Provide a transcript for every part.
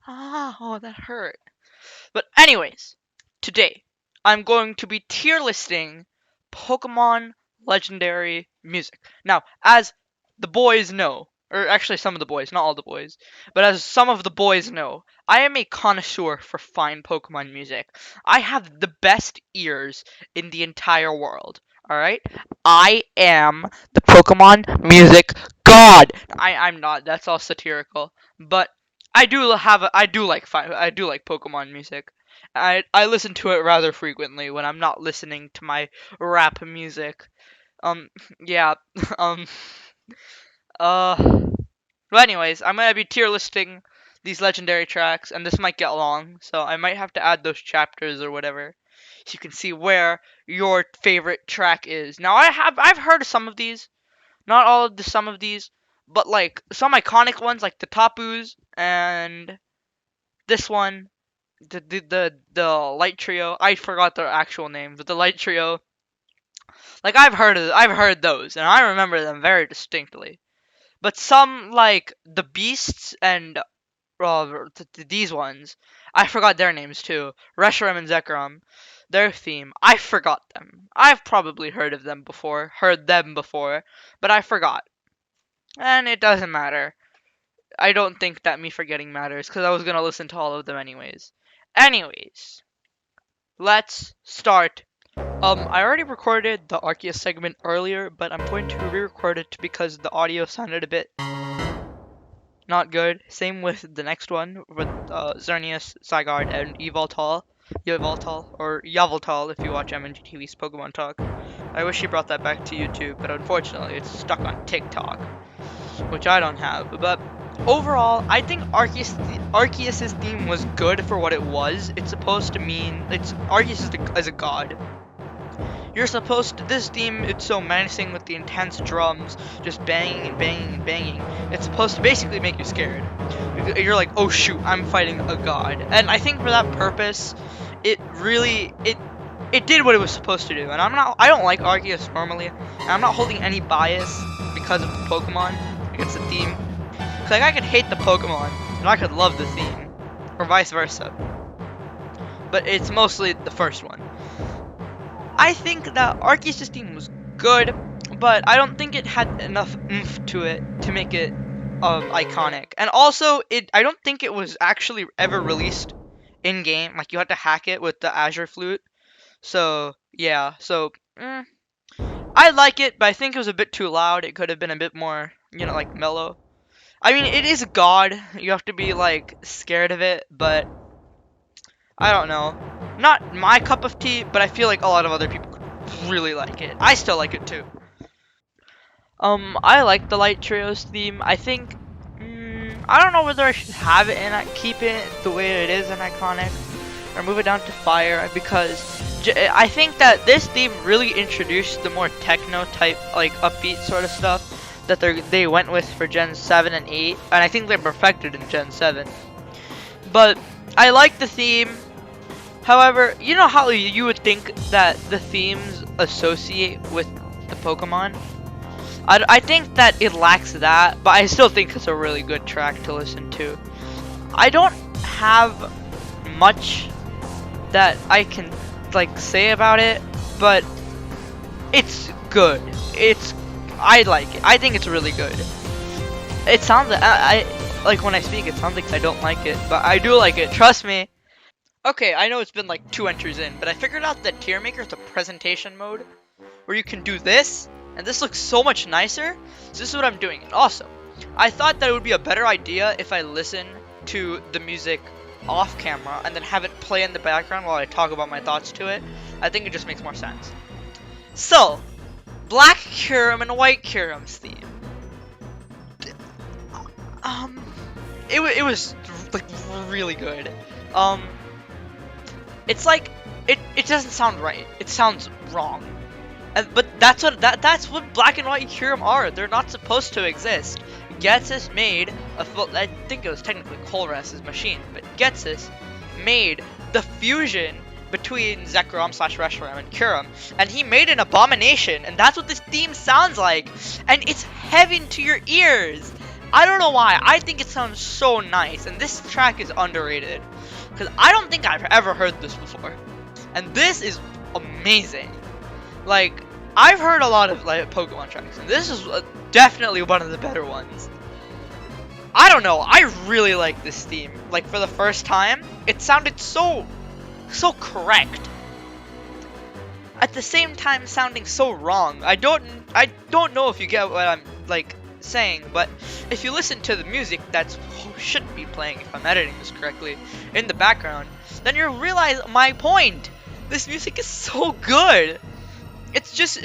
Ah, oh, that hurt. But anyways, today I'm going to be tier listing Pokemon legendary music. Now, as the boys know, or actually some of the boys, not all the boys, but as some of the boys know, I am a connoisseur for fine Pokemon music. I have the best ears in the entire world. All right, I am the Pokemon music god. I'm not. That's all satirical, but I do like Pokemon music. I listen to it rather frequently when I'm not listening to my rap music. Um yeah. Um uh but anyways, I'm gonna be tier listing these legendary tracks, and this might get long, so I might have to add those chapters or whatever, so you can see where your favorite track is. Now I've heard of some of these, not all of the some of these, but like some iconic ones like the Tapus and this one, the light trio. I forgot their actual name, but the light trio. Like I've heard those, and I remember them very distinctly. But some like the beasts and these ones, I forgot their names too. Reshiram and Zekrom, their theme, I forgot them. I've probably heard them before, but I forgot, and it doesn't matter. I don't think that me forgetting matters because I was gonna listen to all of them anyways. Anyways, let's start. I already recorded the Arceus segment earlier, but I'm going to re-record it because the audio sounded a bit not good. Same with the next one with Xerneas, Zygarde, and Yveltal, or Yveltal if you watch MNGTV's Pokemon Talk. I wish he brought that back to YouTube, but unfortunately it's stuck on TikTok, which I don't have. But overall, I think Arceus's theme was good for what it was. It's supposed to mean Arceus is a god. You're supposed to, this theme, it's so menacing with the intense drums, just banging and banging and banging. It's supposed to basically make you scared. You're like, oh shoot, I'm fighting a god. And I think for that purpose, it really, it did what it was supposed to do. And I don't like Arceus normally, and I'm not holding any bias because of the Pokemon against the theme. Cause like I could hate the Pokemon, and I could love the theme, or vice versa. But it's mostly the first one. I think that Arceus' theme was good, but I don't think it had enough oomph to it to make it iconic. And also, I don't think it was actually ever released in game. Like you had to hack it with the Azure Flute. So yeah, I like it, but I think it was a bit too loud. It could have been a bit more, like mellow. I mean, it is a god. You have to be like scared of it, but I don't know. Not my cup of tea, but I feel like a lot of other people could really like it. I still like it too. I like the Light Trio's theme. I think, I don't know whether I should have it and keep it the way it is in Iconic, or move it down to Fire, because I think that this theme really introduced the more techno type, like upbeat sort of stuff that they went with for Gen 7 and 8, and I think they perfected in Gen 7. But I like the theme. However, you know how you would think that the themes associate with the Pokemon? I think that it lacks that, but I still think it's a really good track to listen to. I don't have much that I can like say about it, but it's good. I like it. I think it's really good. It sounds I like when I speak, it sounds like I don't like it, but I do like it. Trust me. Okay, I know it's been like 2 entries in, but I figured out that Tier Maker is a presentation mode where you can do this, and this looks so much nicer. So this is what I'm doing. And also, I thought that it would be a better idea if I listen to the music off camera and then have it play in the background while I talk about my thoughts to it. I think it just makes more sense. So, Black Kyurem and White Kyurem's theme. It was like really good. It's like it doesn't sound right. It sounds wrong. But that's what Black and White Kyurem are. They're not supposed to exist. Getsus made I think it was technically Colress's machine, but Getsus made the fusion between Zekrom/Reshiram and Kyurem, and he made an abomination, and that's what this theme sounds like, and it's heaven to your ears. I don't know why. I think it sounds so nice, and this track is underrated because I don't think I've ever heard this before, and this is amazing. Like, I've heard a lot of like Pokemon tracks, and this is definitely one of the better ones. I don't know. I really like this theme. Like, for the first time, it sounded so correct. At the same time, sounding so wrong. I don't know if you get what I'm like saying, but if you listen to the music that should be playing, if I'm editing this correctly, in the background, then you'll realize my point. This music is so good. It's just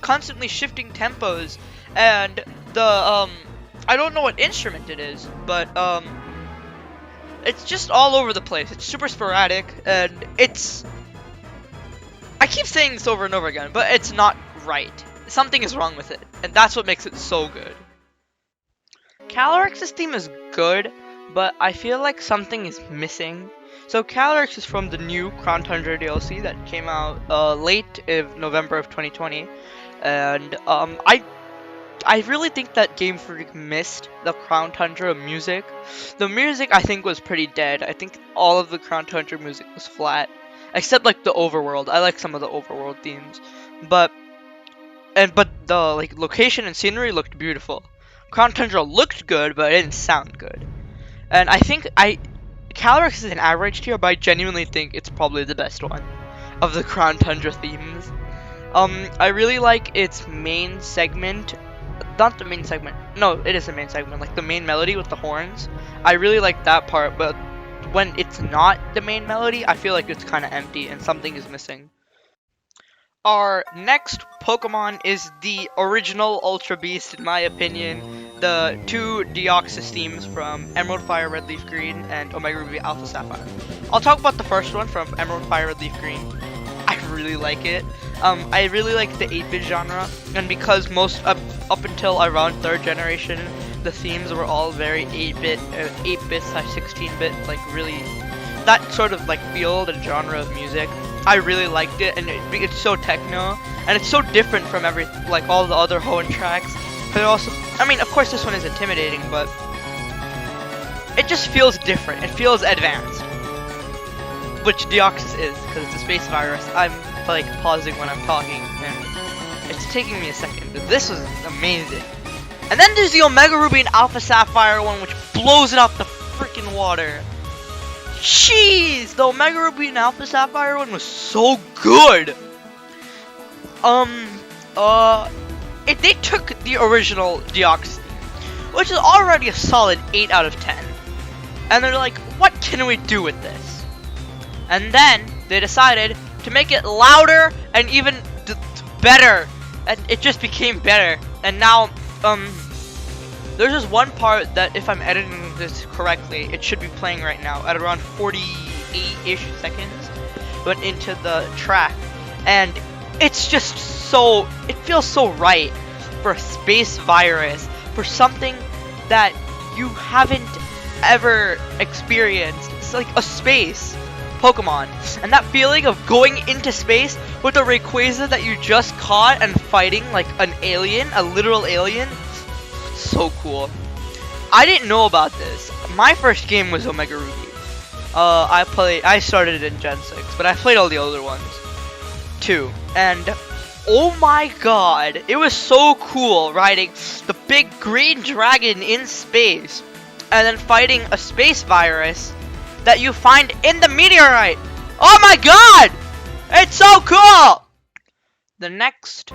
constantly shifting tempos, and the I don't know what instrument it is, but it's just all over the place. It's super sporadic, and I keep saying this over and over again, but it's not right. Something is wrong with it, and that's what makes it so good. Calyrex's theme is good, but I feel like something is missing. So Calyrex is from the new Crown Tundra DLC that came out late in November of 2020, and I really think that Game Freak missed the Crown Tundra music. The music, I think, was pretty dead. I think all of the Crown Tundra music was flat, except like the overworld. I like some of the overworld themes, but the like location and scenery looked beautiful. Crown Tundra looked good, but it didn't sound good. And I think Calyrex is an average tier, but I genuinely think it's probably the best one of the Crown Tundra themes. I really like its main segment. Not the main segment. No, it is the main segment. Like the main melody with the horns. I really like that part, but when it's not the main melody, I feel like it's kind of empty and something is missing. Our next Pokemon is the original Ultra Beast, in my opinion. The two Deoxys themes from Emerald Fire Red Leaf Green and Omega Ruby Alpha Sapphire. I'll talk about the first one from Emerald Fire Red Leaf Green. I really like it. I really like the 8-bit genre, and because up until around 3rd generation, the themes were all very 8-bit, 8-bit/16-bit, like really that sort of like field and genre of music. I really liked it, and it's so techno, and it's so different from like all the other Hoenn tracks. But also, I mean, of course this one is intimidating, but it just feels different. It feels advanced, which Deoxys is, because it's a space virus. I'm like pausing when I'm talking, and it's taking me a second. But this was amazing. And then there's the Omega Ruby and Alpha Sapphire one, which blows it out the freaking water. Jeez, the Omega Ruby and Alpha Sapphire one was so good. They took the original Deoxys, which is already a solid 8 out of 10, and they're like, what can we do with this? And then they decided to make it louder and even better, and it just became better. And now, there's this one part that, if I'm editing this correctly, it should be playing right now at around 48-ish seconds. Went into the track, and it's just it feels so right for a space virus, for something that you haven't ever experienced. It's like a space Pokemon, and that feeling of going into space with a Rayquaza that you just caught and fighting like an alien, a literal alien, so cool. I didn't know about this. My first game was Omega Ruby. I started in Gen 6, but I played all the older ones too, and oh my god, it was so cool riding the big green dragon in space, and then fighting a space virus that you find in the meteorite. Oh my god! It's so cool! The next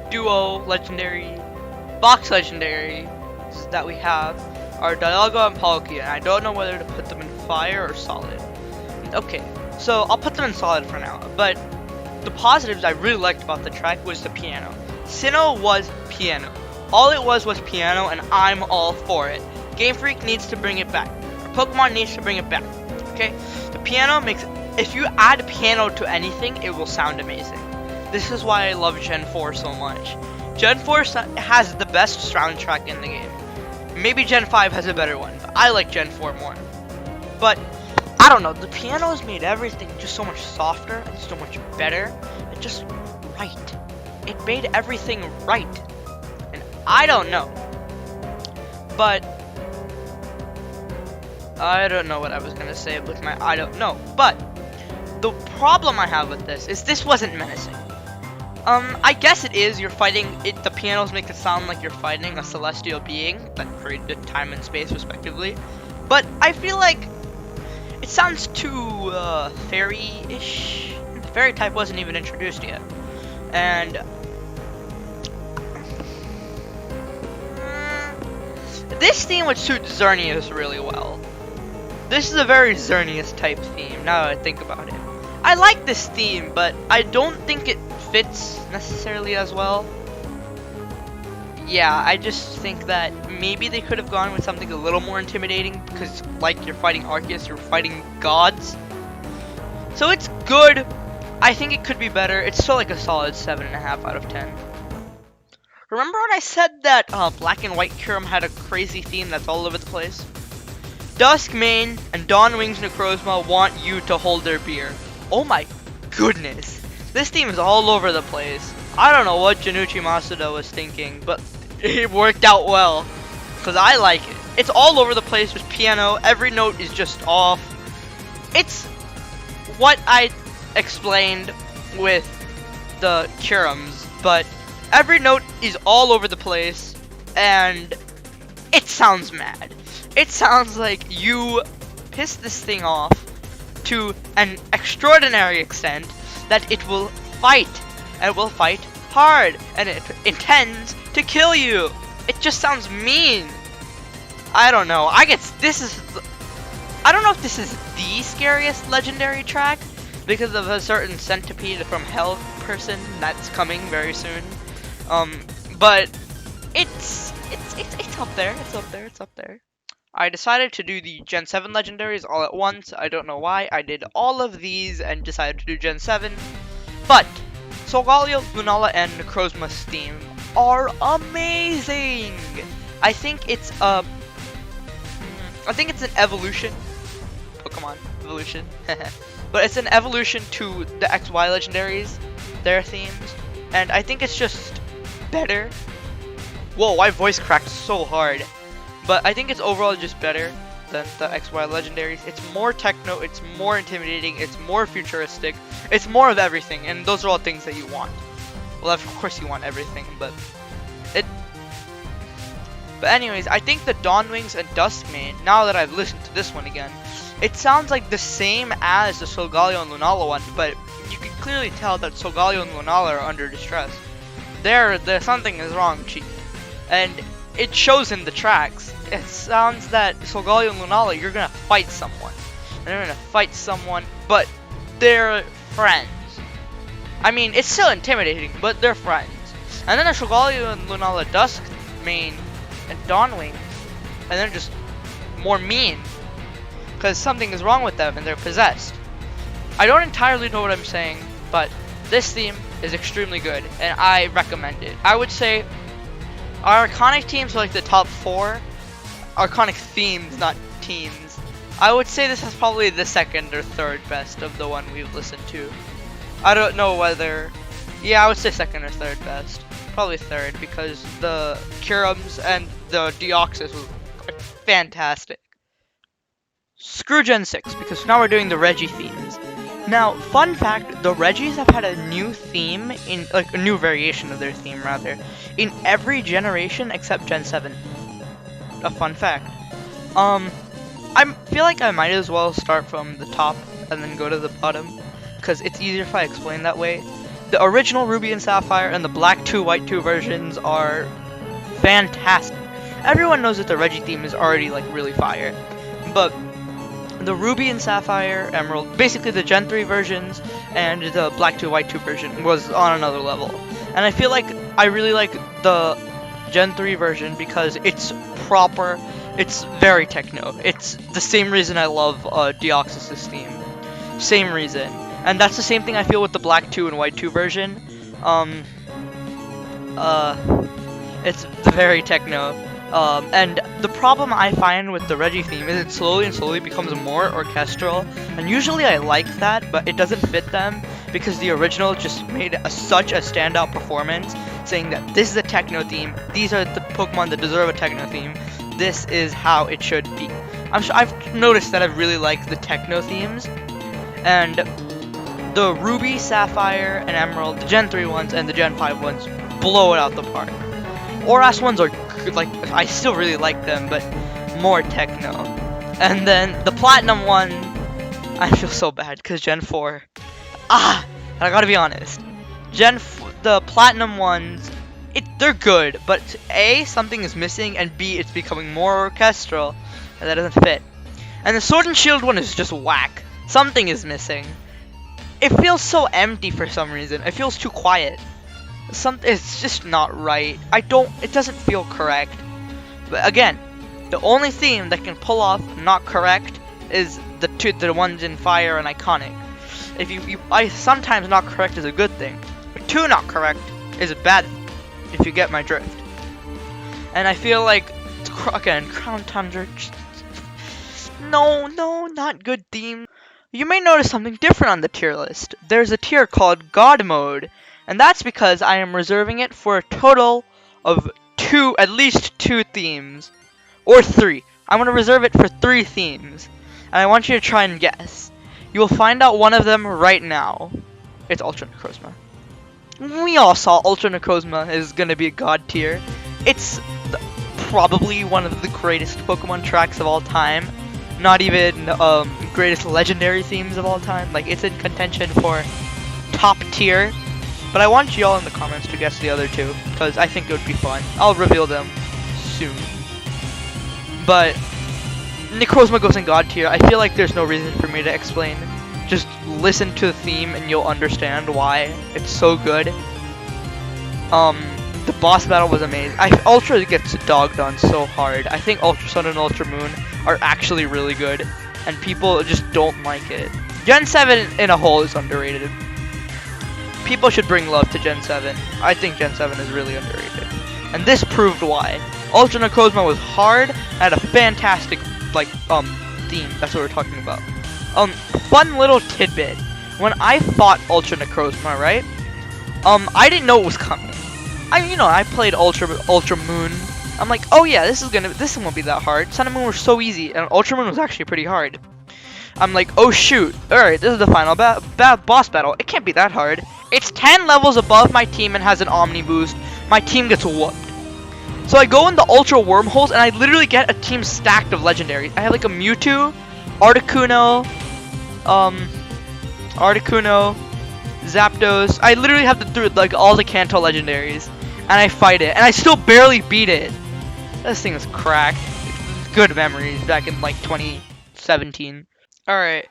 duo legendary, box legendary that we have are Dialga and Palkia, and I don't know whether to put them in fire or solid. Okay, so I'll put them in solid for now, but the positives I really liked about the track was the piano. Sinnoh was piano. All it was piano, and I'm all for it. Game Freak needs to bring it back. Pokemon needs to bring it back. Okay? The piano makes... If you add piano to anything, it will sound amazing. This is why I love Gen 4 so much. Gen 4 has the best soundtrack in the game. Maybe Gen 5 has a better one, but I like Gen 4 more. But I don't know, the piano has made everything just so much softer and so much better and just right. It made everything right. And I don't know. But I don't know what I was gonna say with my I don't know. But the problem I have with this wasn't menacing. I guess it is. You're fighting it. The pianos make it sound like you're fighting a celestial being that created time and space, respectively. But I feel like it sounds too fairy-ish. The fairy type wasn't even introduced yet, and this theme would suit Xerneas really well. This is a very Xerneas type theme. Now that I think about it, I like this theme, but I don't think it fits necessarily as well. Yeah, I just think that maybe they could have gone with something a little more intimidating, because like you're fighting Arceus, you're fighting gods. So it's good. I think it could be better. It's still like a solid 7.5 out of 10. Remember when I said that Black and White Kyurem had a crazy theme that's all over the place? Duskmane and Dawnwing's Necrozma want you to hold their beer. Oh my goodness. This theme is all over the place. I don't know what Junichi Masuda was thinking, but it worked out well. Because I like it. It's all over the place with piano. Every note is just off. It's what I explained with the Kyurems, but every note is all over the place, and it sounds mad. It sounds like you piss this thing off to an extraordinary extent that it will fight, and it will fight hard, and it intends to kill you. It just sounds mean. I don't know. I don't know if this is the scariest legendary track because of a certain centipede from Hell person that's coming very soon. But it's up there. It's up there. I decided to do the Gen 7 legendaries all at once. I don't know why. I did all of these and decided to do Gen 7. But Solgaleo, Lunala, and Necrozma's theme are amazing. I think it's an evolution. Pokemon evolution. But it's an evolution to the XY legendaries, their themes. And I think it's just better. Whoa, my voice cracked so hard. But I think it's overall just better than the XY legendaries. It's more techno, it's more intimidating, it's more futuristic, it's more of everything, and those are all things that you want. Well, of course you want everything, but anyways, I think the Dawnwings and Duskmane, now that I've listened to this one again, it sounds like the same as the Solgaleo and Lunala one, but you can clearly tell that Solgaleo and Lunala are under distress. There's something is wrong, Chief. And it shows in the tracks. It sounds that Solgaleo and Lunala, you're gonna fight someone. And they're gonna fight someone, but they're friends. I mean, it's still intimidating, but they're friends. And then there's Solgaleo and Lunala Duskmane and Dawnwing, and they're just more mean. Because something is wrong with them and they're possessed. I don't entirely know what I'm saying, but this theme is extremely good, and I recommend it. I would say our Arconic teams are like the top 4. Arconic themes, not teams. I would say this is probably the second or third best of the one we've listened to. I don't know whether... Yeah, I would say second or third best. Probably third, because the Kyurems and the Deoxys were fantastic. Screw Gen 6, because now we're doing the Regi themes. Now, fun fact, the Regis have had a new theme, a new variation of their theme, rather, in every generation except Gen 7. A fun fact. I feel like I might as well start from the top and then go to the bottom, because it's easier if I explain that way. The original Ruby and Sapphire and the Black 2, White 2 versions are fantastic. Everyone knows that the Regi theme is already, like, really fire. But the Ruby and Sapphire, Emerald, basically the Gen 3 versions, and the Black 2, White 2 version was on another level. And I feel like I really like the Gen 3 version because it's proper, it's very techno. It's the same reason I love Deoxys' theme. Same reason. And that's the same thing I feel with the Black 2 and White 2 version. It's very techno. And the problem I find with the Regi theme is it slowly becomes more orchestral, and usually I like that, but it doesn't fit them, because the original just made such a standout performance, saying that this is a techno theme, these are the Pokemon that deserve a techno theme, this is how it should be. I've noticed that I really like the techno themes, and the Ruby, Sapphire, and Emerald, the Gen 3 ones, and the Gen 5 ones blow it out the park. Oras ones are like, I still really like them, but more techno. And then the Platinum one, I feel so bad because Gen 4. I gotta be honest. The Platinum ones, they're good, but A, something is missing, and B, it's becoming more orchestral, and that doesn't fit. And the Sword and Shield one is just whack. Something is missing. It feels so empty for some reason. It feels too quiet. It's just not right. It doesn't feel correct. But again, the only theme that can pull off not correct is the ones in Fire and Iconic. Sometimes not correct is a good thing, but 2 not correct is a bad thing, if you get my drift. And I feel like, again, Crown Tundra, no, not good theme. You may notice something different on the tier list. There's a tier called God Mode, and that's because I am reserving it for a total of at least 2 themes. Or 3. I'm going to reserve it for 3 themes, and I want you to try and guess. You will find out one of them right now. It's Ultra Necrozma. We all saw Ultra Necrozma is going to be a god tier. It's probably one of the greatest Pokemon tracks of all time. Not even greatest legendary themes of all time. Like, it's in contention for top tier. But I want y'all in the comments to guess the other 2, because I think it would be fun. I'll reveal them soon. But Necrozma goes in god tier. I feel like there's no reason for me to explain. Just listen to the theme and you'll understand why it's so good. The boss battle was amazing. Ultra gets dogged on so hard. I think Ultra Sun and Ultra Moon are actually really good, and people just don't like it. Gen 7 in a whole is underrated. People should bring love to Gen 7. I think Gen 7 is really underrated. And this proved why. Ultra Necrozma was hard, had a fantastic, theme. That's what we're talking about. Fun little tidbit. When I fought Ultra Necrozma, right? I didn't know it was coming. I played Ultra Moon. I'm like, oh yeah, this won't be that hard. Sun and Moon were so easy, and Ultra Moon was actually pretty hard. I'm like, oh shoot, alright, this is the final boss battle. It can't be that hard. It's 10 levels above my team and has an Omni boost. My team gets whooped. So I go in the Ultra Wormholes, and I literally get a team stacked of legendaries. I have like a Mewtwo, Articuno, Zapdos. I literally have all the Kanto legendaries, and I fight it, and I still barely beat it. This thing is cracked. Good memories back in 2017. Alright,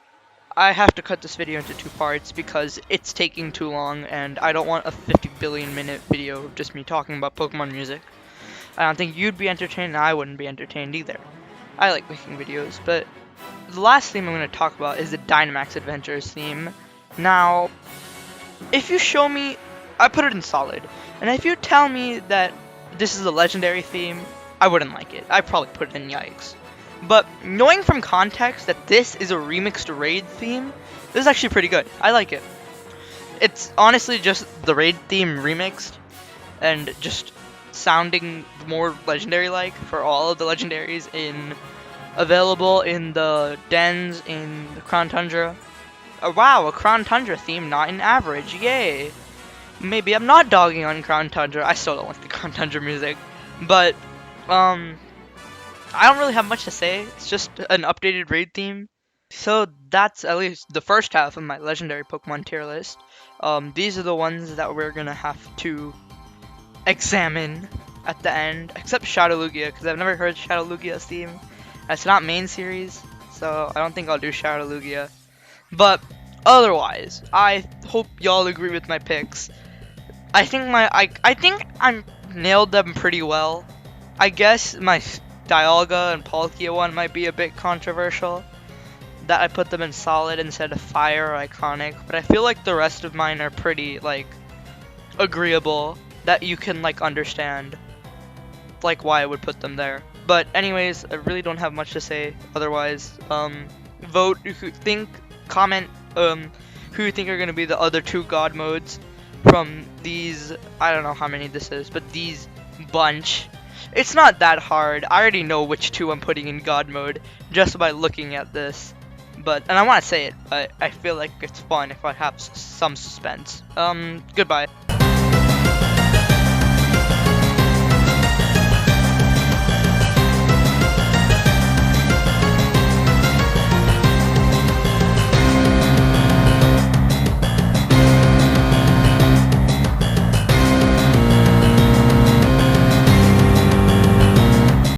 I have to cut this video into 2 parts because it's taking too long, and I don't want a 50 billion minute video of just me talking about Pokemon music. I don't think you'd be entertained, and I wouldn't be entertained either. I like making videos, but the last theme I'm going to talk about is the Dynamax Adventures theme. Now, if you show me, I put it in solid, and if you tell me that this is a legendary theme, I wouldn't like it. I'd probably put it in yikes. But knowing from context that this is a remixed raid theme, this is actually pretty good. I like it. It's honestly just the raid theme remixed, and just sounding more legendary-like for all of the legendaries available in the dens in the Crown Tundra. Wow, a Crown Tundra theme, not an average, yay! Maybe I'm not dogging on Crown Tundra. I still don't like the Crown Tundra music, but I don't really have much to say. It's just an updated raid theme. So that's at least the first half of my legendary Pokemon tier list. These are the ones that we're gonna have to examine at the end, except Shadow Lugia, because I've never heard Shadow Lugia's theme. It's not main series, so I don't think I'll do Shadow Lugia. But otherwise, I hope y'all agree with my picks. I think I nailed them pretty well. I guess my Dialga and Palkia one might be a bit controversial, that I put them in solid instead of Fire or Iconic, but I feel like the rest of mine are pretty agreeable, that you can understand why I would put them there. But anyways, I really don't have much to say otherwise. Vote comment who you think are gonna be the other 2 god modes from these. I don't know how many this is, but these bunch. It's not that hard. I already know which two I'm putting in God mode just by looking at this. And I want to say it, but I feel like it's fun if I have some suspense. Goodbye.